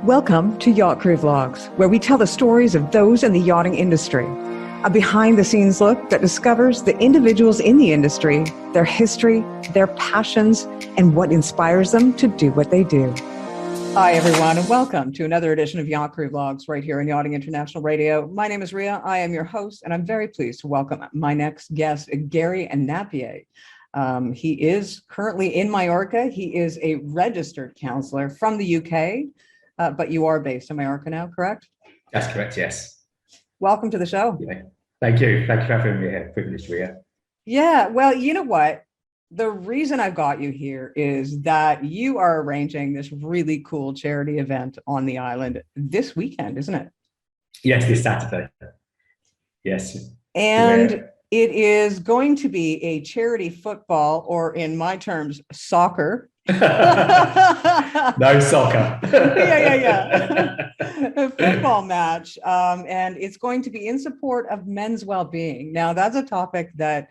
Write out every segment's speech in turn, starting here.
Welcome to Yacht Crew Vlogs, where we tell the stories of those in the yachting industry. A behind-the-scenes look that discovers the individuals in the industry, their history, their passions, and what inspires them to do what they do. Hi, everyone, and welcome to another edition of Yacht Crew Vlogs right here on Yachting International Radio. My name is Ria. I am your host, and I'm very pleased to welcome my next guest, Gary Napier. He is currently in Mallorca. He is a registered counselor from the UK. But you are based in Mallorca now, correct? That's correct, yes. Welcome to the show. Yeah. Thank you. Thank you for having me here. Privileged, Ria. Yeah, well, you know what? The reason I've got you here is that you are arranging this really cool charity event on the island this weekend, isn't it? Yes, this Saturday. Yes. And it is going to be a charity football, or in my terms, soccer. No soccer. A football match, and it's going to be in support of men's well-being. Now, that's a topic that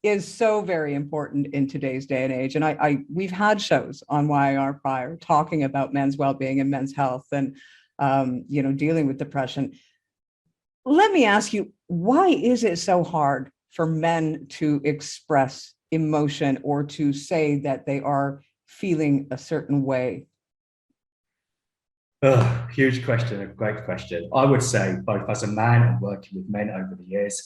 is so very important in today's day and age, and we've had shows on YR prior talking about men's well-being and men's health, and dealing with depression. Let me ask you, why is it so hard for men to express emotion or to say that they are feeling a certain way? Oh, huge question, a great question. I would say, both as a man and working with men over the years,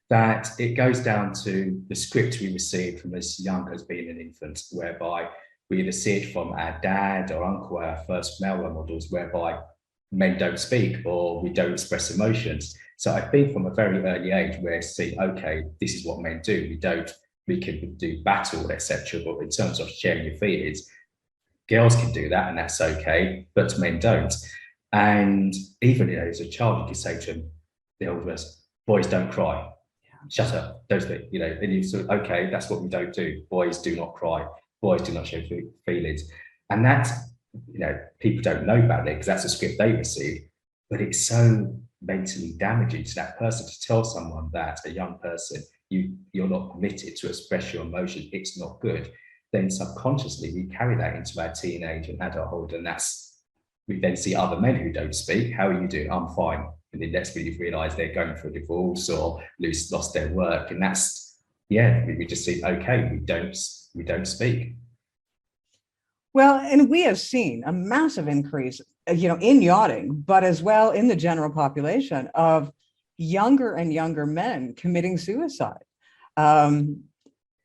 that it goes down to the script we received from as young as being an infant, whereby we either see it from our dad or uncle, our first male role models, whereby men don't speak or we don't express emotions. So I think from a very early age, we're seeing, okay, this is what men do. We can do battle, etc. But in terms of sharing your feelings, girls can do that, and that's okay, but men don't. And even as a child, you can say to them, the older us, boys don't cry. Shut up, don't speak. And you sort of, okay, that's what we don't do. Boys do not cry. Boys do not show feelings. And that's, people don't know about it because that's a script they receive, but it's so mentally damaging to that person to tell someone that, a young person, you're not permitted to express your emotions, it's not good. Then subconsciously we carry that into our teenage and adulthood, and we then see other men who don't speak. How are you doing? I'm fine. And then next week you realise they're going for a divorce or lost their work, and we just think, okay, we don't speak. Well, and we have seen a massive increase, in yachting, but as well in the general population of younger and younger men committing suicide.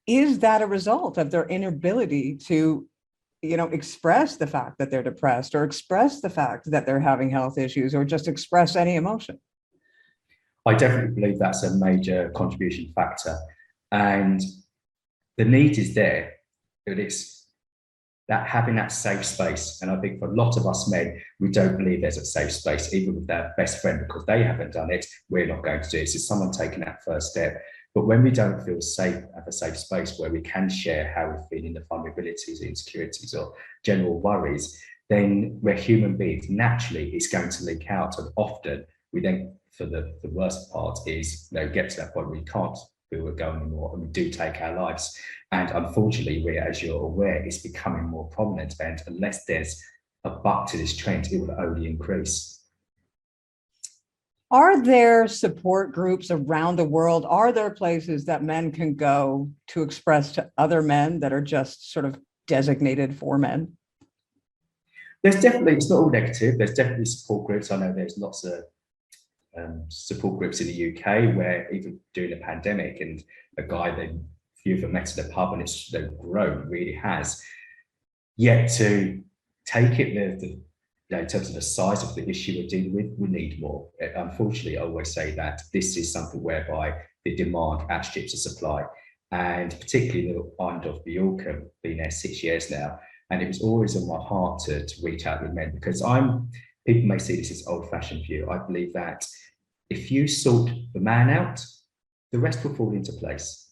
Is that a result of their inability to, express the fact that they're depressed, or express the fact that they're having health issues, or just express any emotion? I definitely believe that's a major contribution factor. And the need is there, but it's that having that safe space. And I think for a lot of us men, we don't believe there's a safe space, even with their best friend, because they haven't done it. We're not going to do it. It's someone taking that first step. But when we don't feel safe, have a safe space where we can share how we're feeling, the vulnerabilities, insecurities, or general worries, then we're human beings. Naturally, it's going to leak out. And often we then, for the worst part is, get to that point where we can't feel we're going anymore, and we do take our lives. And unfortunately, as you're aware, it's becoming more prominent. And unless there's a buck to this trend, it will only increase. Are there support groups around the world? Are there places that men can go to express to other men that are just sort of designated for men? There's definitely, it's not all negative. There's definitely support groups. I know there's lots of support groups in the UK where even during the pandemic, and a guy that few of them met at a pub, and it's grown, really has. Yet to take it in terms of the size of the issue we're dealing with, we need more. Unfortunately, I always say that this is something whereby the demand outstrips the supply, and particularly the island of Mallorca, been there 6 years now, and it was always on my heart to reach out with men, because people may see this as old-fashioned view. I believe that if you sort the man out, the rest will fall into place.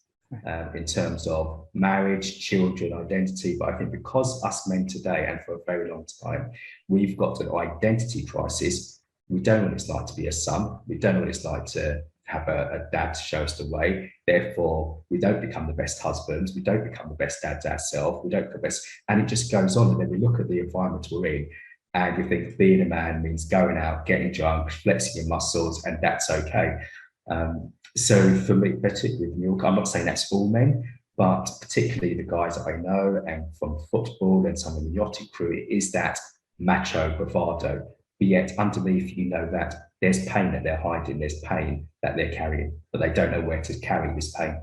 In terms of marriage, children, identity. But I think because us men today, and for a very long time, we've got an identity crisis. We don't know what it's like to be a son. We don't know what it's like to have a dad to show us the way. Therefore, we don't become the best husbands. We don't become the best dads ourselves. We don't become the best, and it just goes on. And then we look at the environment we're in, And we think being a man means going out, getting drunk, flexing your muscles, and that's okay. So for me, particularly with New York, I'm not saying that's all men, but particularly the guys that I know and from football and some of the yachting crew, it is that macho bravado. But yet underneath, you know that there's pain that they're hiding, there's pain that they're carrying, but they don't know where to carry this pain.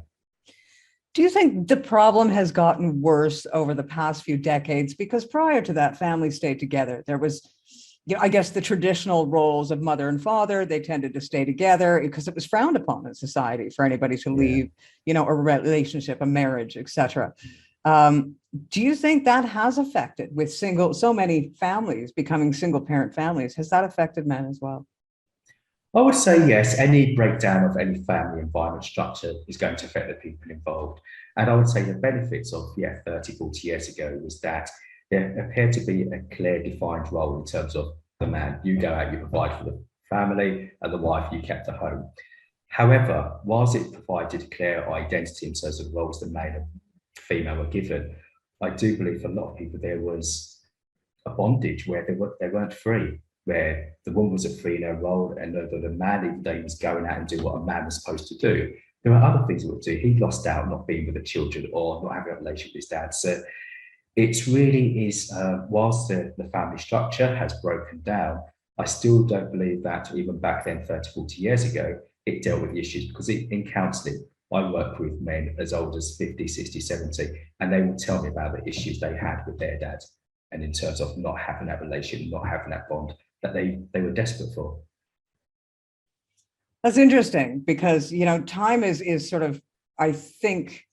Do you think the problem has gotten worse over the past few decades? Because prior to that, families stayed together. There was, I guess, the traditional roles of mother and father. They tended to stay together because it was frowned upon in society for anybody to leave, a relationship, a marriage, etc. Do you think that has affected with so many families becoming single parent families? Has that affected men as well? I would say yes. Any breakdown of any family environment structure is going to affect the people involved. And I would say the benefits of, 30, 40 years ago was that there appeared to be a clear defined role in terms of the man. You go out, you provide for the family, and the wife you kept at home. However, whilst it provided clear identity in terms of roles the male and female were given, I do believe for a lot of people there was a bondage where they weren't free, where the woman was free in her role, and the man, even though he was going out and doing what a man was supposed to do, there were other things he would do. He lost out not being with the children or not having a relationship with his dad. So it really is, whilst the family structure has broken down, I still don't believe that even back then, 30, 40 years ago, it dealt with the issues, because in counselling, I work with men as old as 50, 60, 70, and they will tell me about the issues they had with their dad. And in terms of not having that relationship, not having that bond that they were desperate for. That's interesting because, time is sort of, I think,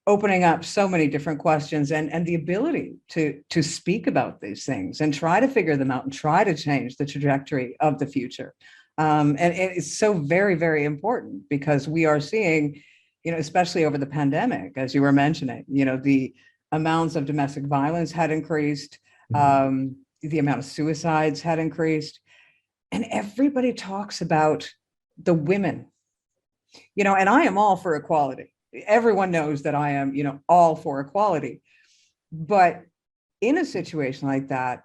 opening up so many different questions and the ability to speak about these things and try to figure them out and try to change the trajectory of the future. And it's so very, very important because we are seeing, especially over the pandemic, as you were mentioning, the amounts of domestic violence had increased, the amount of suicides had increased, and everybody talks about the women, and I am all for equality. Everyone knows that I am, all for equality. But in a situation like that,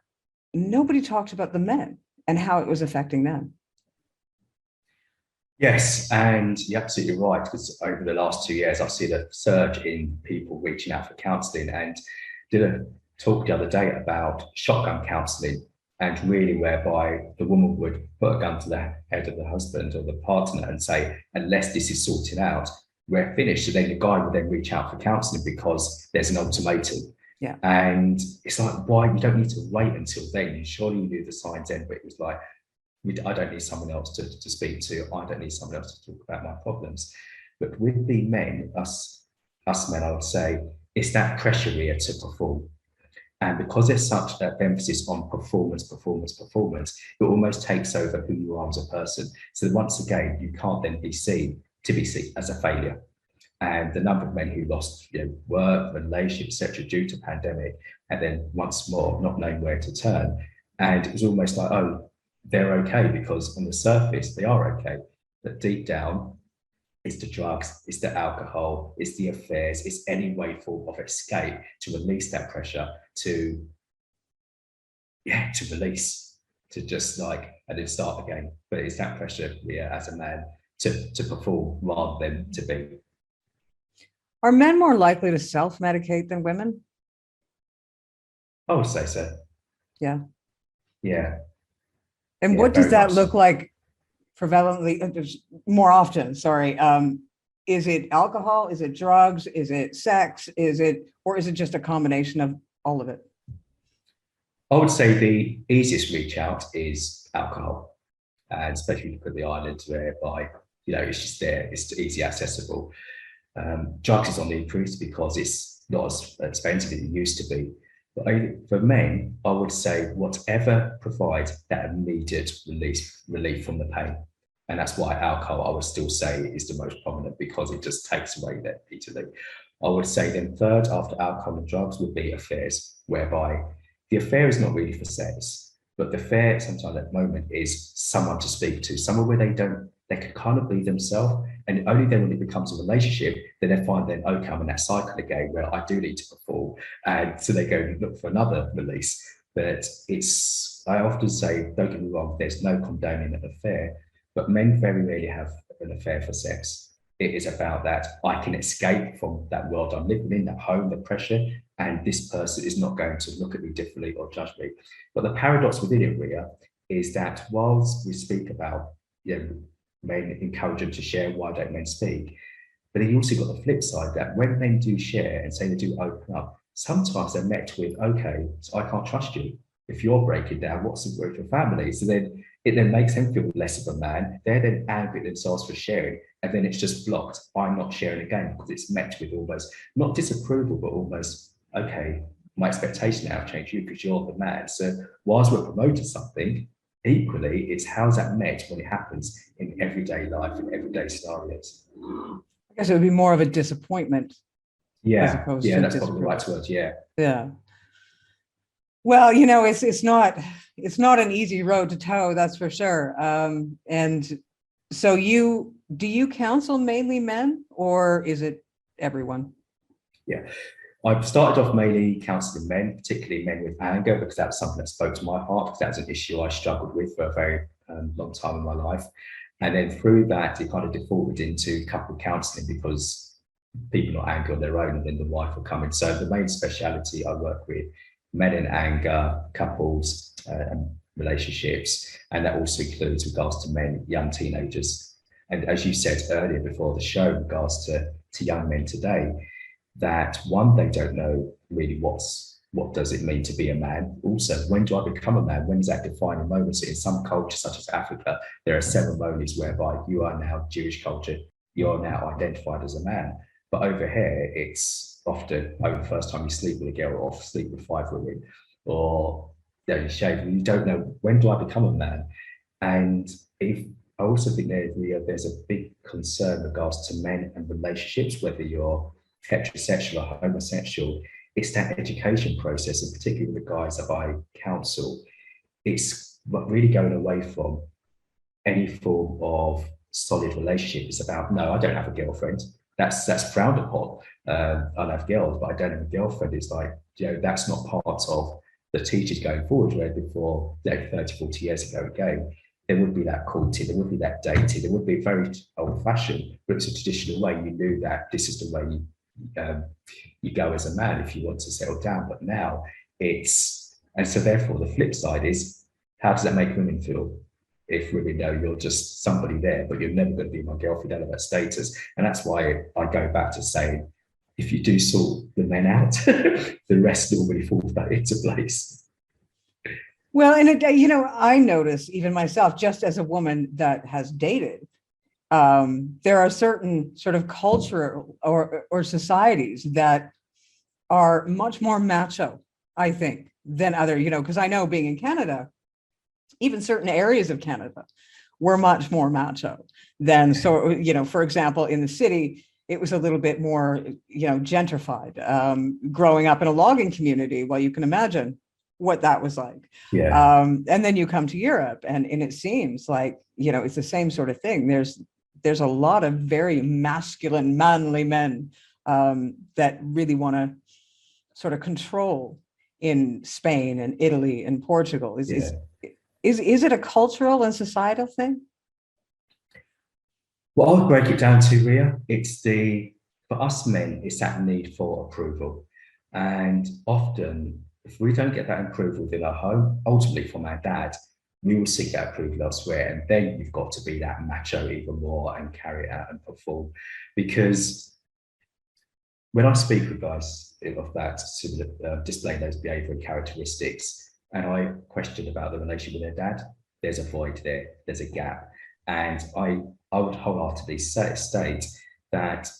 nobody talks about the men and how it was affecting them. Yes, and you're absolutely right, because over the last 2 years, I've seen a surge in people reaching out for counselling, and did a talk the other day about shotgun counselling, and really whereby the woman would put a gun to the head of the husband or the partner and say, unless this is sorted out, we're finished. So then the guy would then reach out for counselling because there's an ultimatum. Yeah. And it's like, why? You don't need to wait until then. Surely you knew the signs then, but it was like, I don't need someone else to speak to. I don't need someone else to talk about my problems. But with the men, us men, I would say, it's that pressure here to perform. And because there's such an emphasis on performance, it almost takes over who you are as a person. So once again, you can't then be seen as a failure. And the number of men who lost work, relationships, etc., due to pandemic, and then once more not knowing where to turn. And it was almost like, oh, they're okay, because on the surface they are okay, but deep down it's the drugs, it's the alcohol, it's the affairs, it's any way form of escape to release that pressure, to release, to just and then start again. But it's that pressure, as a man to perform rather than to be. Are men more likely to self-medicate than women? I would say so. Yeah. Yeah. And what does that look like prevalently, more often? Sorry. Is it alcohol? Is it drugs? Is it sex? Or is it just a combination of all of it? I would say the easiest reach out is alcohol, and especially if you put the island whereby, it's just there, it's easy accessible. Drugs is on the increase because it's not as expensive as it used to be. But for men, I would say whatever provides that immediate relief from the pain. And that's why alcohol, I would still say, is the most prominent, because it just takes away that immediately. I would say then third, after alcohol and drugs, would be affairs, whereby the affair is not really for sex, but the affair sometimes at the moment is someone to speak to, someone where they can kind of be themselves. And only then when it becomes a relationship, then they find okay, I'm in that cycle again where I do need to perform. And so they go and look for another release. But it's I often say, don't get me wrong, there's no condoning an affair, but men very rarely have an affair for sex. It is about that I can escape from that world I'm living in, that home, the pressure, and this person is not going to look at me differently or judge me. But the paradox within it, Ria, is that whilst we speak about, men encourage them to share, why don't men speak? But then you also got the flip side that when men do share and say they do open up, sometimes they're met with, okay, so I can't trust you. If you're breaking down, what's the word for family? So then it then makes them feel less of a man. They're then angry at themselves for sharing, and then it's just blocked. I'm not sharing again because it's met with almost not disapproval, but almost, okay, my expectation now changed you because you're the man. So whilst we're promoting something, equally, it's how's that met when it happens in everyday life, in everyday scenarios. I guess it would be more of a disappointment as Yeah, opposed yeah, to that's probably the disapproval. right word. Yeah. Yeah. Well, it's not an easy road to toe, that's for sure. And so do you counsel mainly men, or is it everyone? Yeah. I've started off mainly counselling men, particularly men with anger, because that's something that spoke to my heart, because that's an issue I struggled with for a very long time in my life. And then through that, it kind of defaulted into couple counselling because people are angry on their own and then the wife will come in. So the main speciality I work with men in anger, couples, and relationships. And that also includes regards to men, young teenagers. And as you said earlier before the show, in regards to young men today, that one, they don't know really what does it mean to be a man. Also, when do I become a man? When is that defining moment? So in some cultures, such as Africa, there are ceremonies whereby you are now Jewish culture, you're now identified as a man. But over here, it's often, the first time you sleep with a girl or sleep with 5 women, or you shave, you don't know, when do I become a man? And if I also think there's a big concern in regards to men and relationships, whether you're heterosexual or homosexual. It's that education process, and particularly with the guys that I counsel, it's really going away from any form of solid relationship. It's about, no, I don't have a girlfriend. That's frowned upon. I have girls, but I don't have a girlfriend. It's like, that's not part of the teachers going forward, where before 30, 40 years ago, again, there would be that courting, there would be that dating, there would be very old fashioned, but it's a traditional way. You knew that this is the way you go as a man if you want to settle down. But now and so therefore the flip side is, how does that make women feel? If women know you're just somebody there, but you're never going to be my girlfriend out of that status. And that's why I go back to saying, if you do sort the men out, the rest normally falls back into place. Well, and I notice even myself, just as a woman that has dated, there are certain sort of culture or societies that are much more macho, I think, than other, because I know being in Canada, even certain areas of Canada were much more macho than, so, for example, in the city, it was a little bit more, gentrified. Growing up in a logging community, well, you can imagine what that was like. Yeah. And then you come to Europe and it seems like, it's the same sort of thing. There's a lot of very masculine, manly men that really want to sort of control in Spain and Italy and Portugal. Is it a cultural and societal thing? Well, I would break it down to, Ria, for us men, it's that need for approval. And often, if we don't get that approval within our home, ultimately from our dad, we will seek that approval elsewhere. And then you've got to be that macho even more and carry it out and perform. Because when I speak with guys of that, displaying those behavioral characteristics, and I question about the relationship with their dad, there's a void there, there's a gap. And I would wholeheartedly state that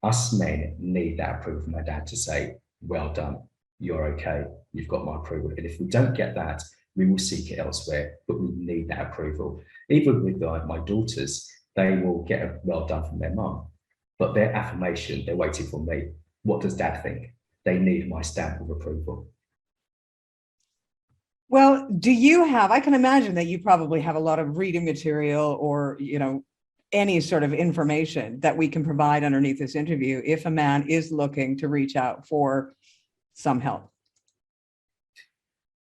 us men need that approval from our dad to say, well done, you're okay, you've got my approval. And if we don't get that, we will seek it elsewhere, but we need that approval. Even with my daughters, they will get a well done from their mum, but their affirmation, they're waiting for me. What does dad think? They need my stamp of approval. Well, I can imagine that you probably have a lot of reading material or, any sort of information that we can provide underneath this interview if a man is looking to reach out for some help.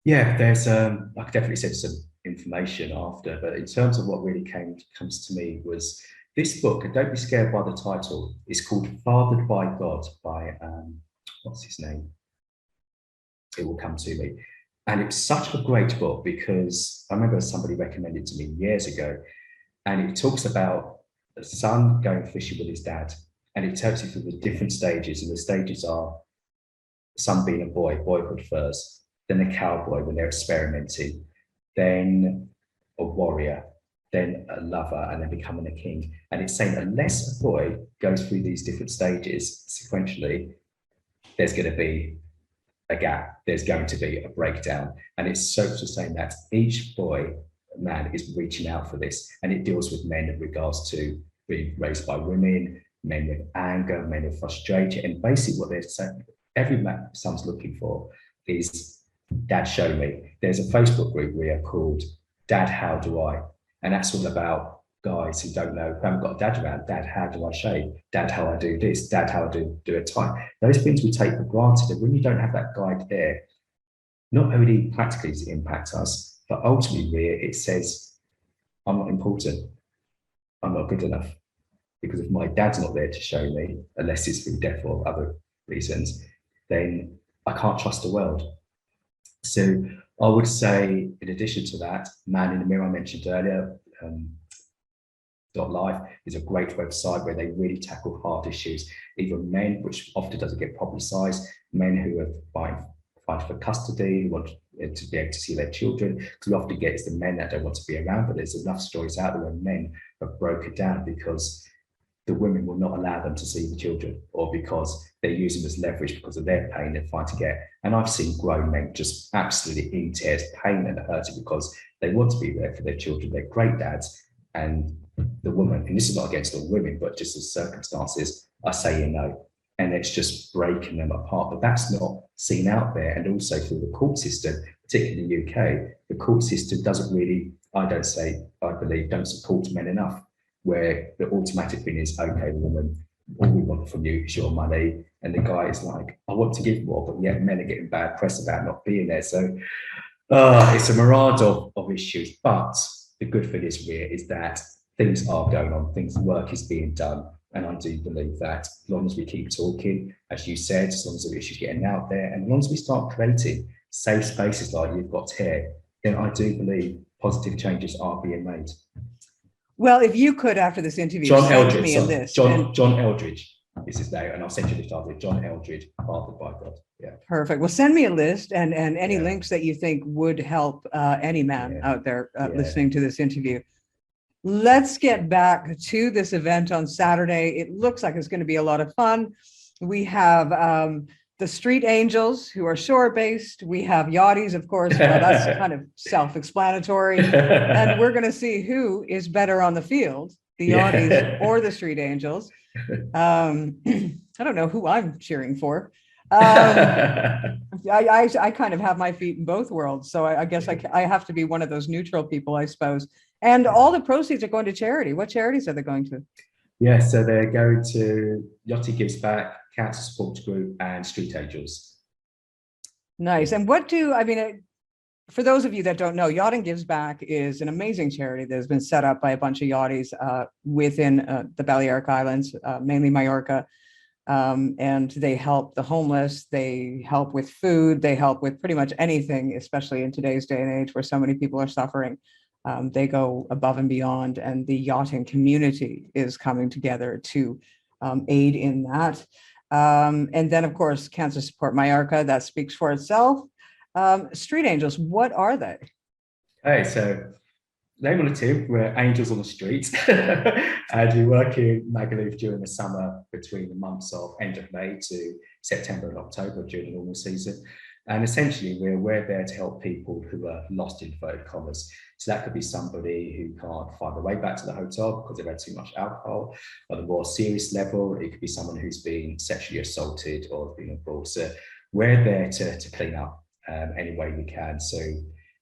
Yeah, there's I could definitely send some information after, but in terms of what really comes to me was this book, and don't be scared by the title. It's called Fathered by God by what's his name? It will come to me. And it's such a great book because I remember somebody recommended it to me years ago, and it talks about a son going fishing with his dad, and it takes you through the different stages, and the stages are son being a boy, boyhood first, then a cowboy when they're experimenting, then a warrior, then a lover, and then becoming a king. And it's saying unless a boy goes through these different stages sequentially, there's going to be a gap, there's going to be a breakdown. And it's so to saying that each boy, man, is reaching out for this. And it deals with men in regards to being raised by women, men with anger, men with frustration. And basically what they're saying, every man son's looking for is dad, show me. There's a Facebook group we are called Dad, How Do I? And that's all about guys who don't know, who haven't got a dad around. Dad, how do I shave? Dad, how I do this? Dad, how I do a tie? Those things we take for granted. And when you don't have that guide there, not only practically does it impact us, but ultimately it says, I'm not important. I'm not good enough. Because if my dad's not there to show me, unless it's through death or other reasons, then I can't trust the world. So I would say, in addition to that, Man in the Mirror I mentioned earlier, .life is a great website where they really tackle hard issues. Even men, which often doesn't get publicised, men who are fighting for custody, who want to be able to see their children, because we often get it's the men that don't want to be around, but there's enough stories out there where men have broken down because the women will not allow them to see the children, or because they're using as leverage because of their pain they're trying to get. And I've seen grown men just absolutely in tears, pain and hurting because they want to be there for their children. They're great dads, and the woman, and this is not against all women, but just the circumstances are saying no, and it's just breaking them apart. But that's not seen out there. And also through the court system, particularly in the UK, the court system doesn't really, I believe, don't support men enough, where the automatic thing is, okay, woman, all we want from you is your money. And the guy is like, I want to give more, but yet men are getting bad press about not being there. So it's a mirage of issues. But the good thing is that things are going on, work is being done. And I do believe that as long as we keep talking, as you said, as long as the issues are getting out there, and as long as we start creating safe spaces like you've got here, then I do believe positive changes are being made. Well, if you could, after this interview, send me a list. John Eldridge is his name, and I'll send you the title. John Eldridge, Fathered by God. Yeah. Perfect. Well, send me a list and any links that you think would help any man out there listening to this interview. Let's get back to this event on Saturday. It looks like it's going to be a lot of fun. We have the Street Angels, who are shore-based. We have Yachties, of course. Well, that's kind of self-explanatory. And we're going to see who is better on the field, the Yachties or the Street Angels. I don't know who I'm cheering for. I kind of have my feet in both worlds. So I guess I have to be one of those neutral people, I suppose. And all the proceeds are going to charity. What charities are they going to? Yeah, so they're going to Yachting Gives Back, Cancer Support Group, and Street Angels. Nice. And for those of you that don't know, Yachting Gives Back is an amazing charity that has been set up by a bunch of yachties within the Balearic Islands, mainly Mallorca. And they help the homeless, they help with food, they help with pretty much anything, especially in today's day and age where so many people are suffering. They go above and beyond, and the yachting community is coming together to aid in that. And then, of course, Cancer Support Mallorca, that speaks for itself. Street Angels, what are they? Okay, so name on the team, we're Angels on the Street, and we work in Magaluf during the summer between the months of end of May to September and October during the normal season. And essentially, we're there to help people who are lost in inverted commas. So that could be somebody who can't find their way back to the hotel because they've had too much alcohol. At a more serious level, it could be someone who's been sexually assaulted or been abroad. So we're there to clean up any way we can. So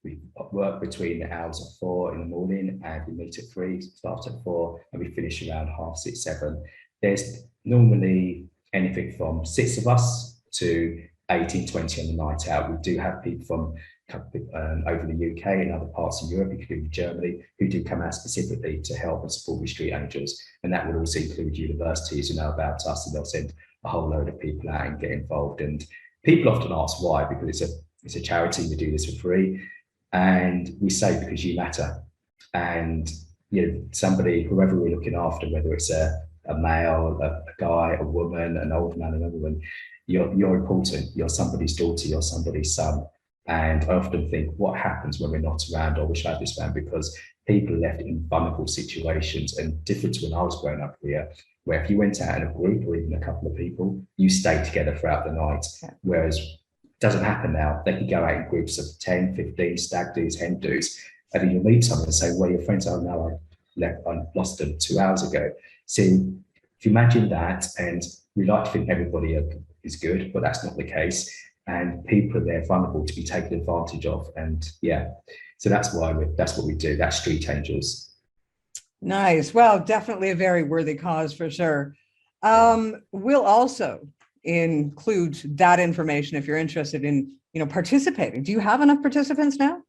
we work between the hours of 4 in the morning, and we meet at 3, start at 4, and we finish around 6:30, 7. There's normally anything from 6 of us to 18, 20 on the night out. We do have people from over the UK and other parts of Europe, including Germany, who do come out specifically to help and support with street angels. And that would also include universities who know about us, and they'll send a whole load of people out and get involved. And people often ask why, because it's a charity, we do this for free. And we say, because you matter. And somebody, whoever we're looking after, whether it's a male, a guy, a woman, an old man, another woman, you're important. You're somebody's daughter, you're somebody's son. And I often think, what happens when we're not around? I wish I had this around, because people are left in vulnerable situations, and different to when I was growing up here, where if you went out in a group or even a couple of people, you stayed together throughout the night. Whereas it doesn't happen now. They can go out in groups of 10, 15, stag do's, hen do's, and then you'll meet someone and say, well, your friends are now, I lost them 2 hours ago. So if you imagine that, and we like to think everybody is good, but that's not the case. And people are there vulnerable to be taken advantage of. And so that's what we do. That's Street Angels. Nice. Well, definitely a very worthy cause for sure. We'll also include that information if you're interested in, participating. Do you have enough participants now?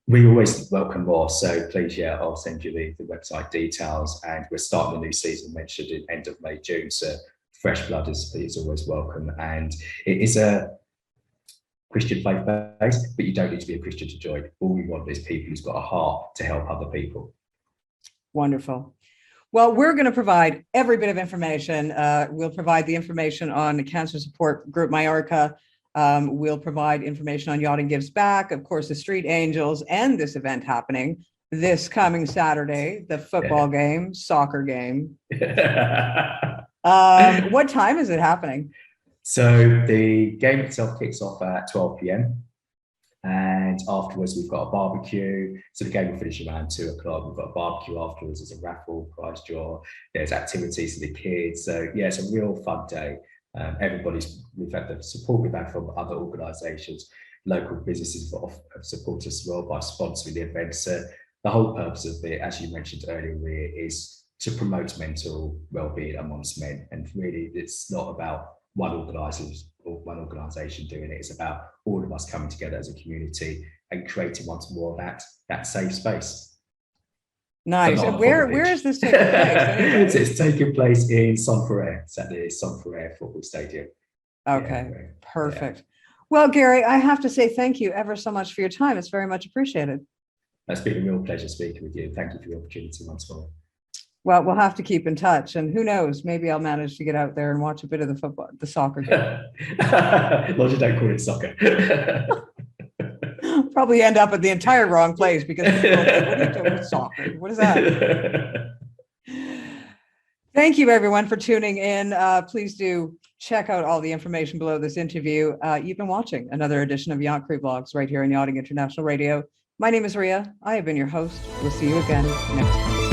We always welcome more. So please, I'll send you the website details. And we're starting a new season, mentioned in end of May, June. So fresh blood is always welcome. And it is a Christian faith based, but you don't need to be a Christian to join. All we want is people who's got a heart to help other people. Wonderful. Well, we're going to provide every bit of information. We'll provide the information on the Cancer Support Group Mallorca. We'll provide information on Yachting Gives Back, of course, the Street Angels, and this event happening this coming Saturday, the football game, soccer game. What time is it happening? So the game itself kicks off at 12 p.m. and afterwards we've got a barbecue. So the game will finish around 2 o'clock. We've got a barbecue afterwards. There's a raffle, prize draw. There's activities for the kids. So it's a real fun day. We've had the support we've had from other organisations, local businesses have supported us as well by sponsoring the event. So the whole purpose of it, as you mentioned earlier, is to promote mental well-being amongst men. And really, it's not about one organisation doing it. It's about all of us coming together as a community and creating once more that safe space. Nice. And where is this taking place? So it's taking place in Sonferrer. It's at the Sonferrer Football Stadium. Okay, perfect. Well, Gary, I have to say thank you ever so much for your time. It's very much appreciated. It's been a real pleasure speaking with you. Thank you for the opportunity once more. Well, we'll have to keep in touch, and who knows, maybe I'll manage to get out there and watch a bit of the soccer game. As long as you don't call it soccer. Probably end up at the entire wrong place, because people will say, what are you doing with soccer? What is that? Thank you, everyone, for tuning in. Please do check out all the information below this interview. You've been watching another edition of Yacht Crew Vlogs right here on Yachting International Radio. My name is Ria. I have been your host. We'll see you again next time.